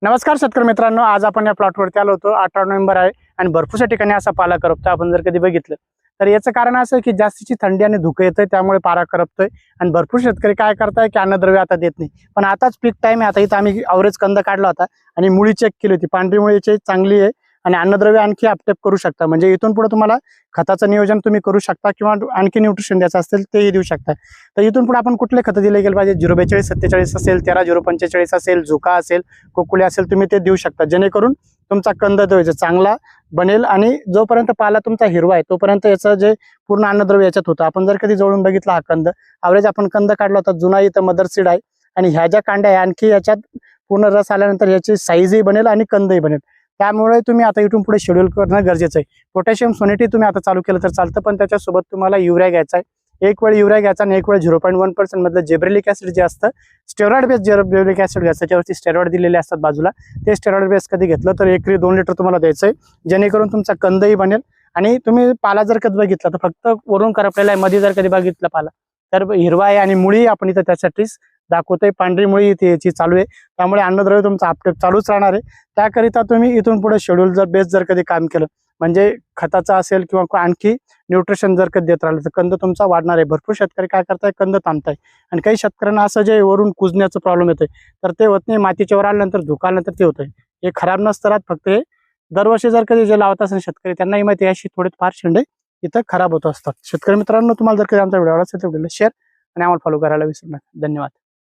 नमस्कार शेतकरी मित्रांनो, आज आपण या प्लॉटवरती आलो होतो. 18 नोव्हेंबर आहे आणि भरपूरशा ठिकाणी असा पाला करपतोय. आपण जर कधी बघितलं तर याचं कारण असं आहे की जास्तीची थंडी आणि धुकं येतंय, त्यामुळे पारा करपतोय. आणि भरपूर शेतकरी काय करताय की अन्नद्रव्य आता देत नाही. पण आताच पीक टाइम आहे. आता इथं आम्ही अवरेज कंद काढला होता आणि मुळी चेक केली होती. पांढरी मुळीची चांगली आहे आणि अन्नद्रव्य आणखी अपटेप करू शकता. म्हणजे इथून पुढे तुम्हाला खताचं नियोजन तुम्ही करू शकता किंवा आणखी न्यूट्रिशन द्यायचं असेल तेही देऊ शकता. तर इथून पुढे आपण कुठले खतं दिले गेले पाहिजे? 042-47 असेल, 13-045 असेल, झुका असेल, कोकुले असेल, तुम्ही ते देऊ शकता, जेणेकरून तुमचा कंद चांगला बनेल. आणि जोपर्यंत पाला तुमचा हिरवा आहे तोपर्यंत याचं जे पूर्ण अन्नद्रव्य याच्यात होतं. आपण जर कधी जवळून बघितला हा कंद अवरेज आपण कंद काढला होता, जुना इथं मदर सीड आहे आणि ह्या ज्या कांड्या आहे आणखी याच्यात पूर्ण रस आल्यानंतर याची साईजही बनेल आणि कंदही बनेल. त्यामुळे तुम्ही आता इथून पुढे शेड्यूल करणं गरजेचं आहे. पोटॅशियम सोनेटी तुम्ही आता चालू केलं तर चालतं, पण त्याच्यासोबत तुम्हाला युरिया घ्यायचा आहे. एक वेळ युरिया घ्यायचा आणि एक वेळ 0.1% मधलं जेब्रेलिक ऍसिड जे असतं, स्टेरॉइड बेस जेब्रेलिक ऍसिड घ्यायचं. त्याच्यावरती स्टेरॉइड दिलेले असतात बाजूला. ते स्टेरॉइड बेस कधी घेतलं तर एकरी 2 लिटर तुम्हाला द्यायचंय, जेणेकरून तुमचा कंदही बनेल. आणि तुम्ही पाला जर कधी बघितला तर फक्त वरून करपलेला आहे, मध्ये जर कधी बघितलं पाला तर हिरवा आहे. आणि मुळी आपण इथं त्यासाठीच दाखवतोय, पांढरी मुळी इथे याची चालू आहे. त्यामुळे अन्नद्रव्य तुमचा अपटेप चालूच राहणार आहे. त्याकरिता तुम्ही इथून पुढे शेड्यूल जर बेस जर कधी काम केलं, म्हणजे खताचा असेल किंवा आणखी न्यूट्रिशन जर कधी देत राहिलं तर कंद तुमचा वाढणार आहे. भरपूर शेतकरी काय करताय, कंद थांबताय. आणि काही शेतकऱ्यांना असं जे वरून कुजण्याचं प्रॉब्लेम येतोय तर ते होत नाही. मातीच्या वर आल्यानंतर धुकाल्यानंतर ते होतंय. हे खराब नसतं राहत, फक्त हे दरवर्षी जर कधी जे लावत असेल शेतकरी त्यांनाही माहिती अशी थोडेफार शेंडे इथं खराब होत असतात. शेतकरी मित्रांनो, तुम्हाला जर कधी आमचा व्हिडिओ आवडला असेल तर व्हिडिओला शेअर आणि आम्हाला फॉलो करायला विसरू नका. धन्यवाद.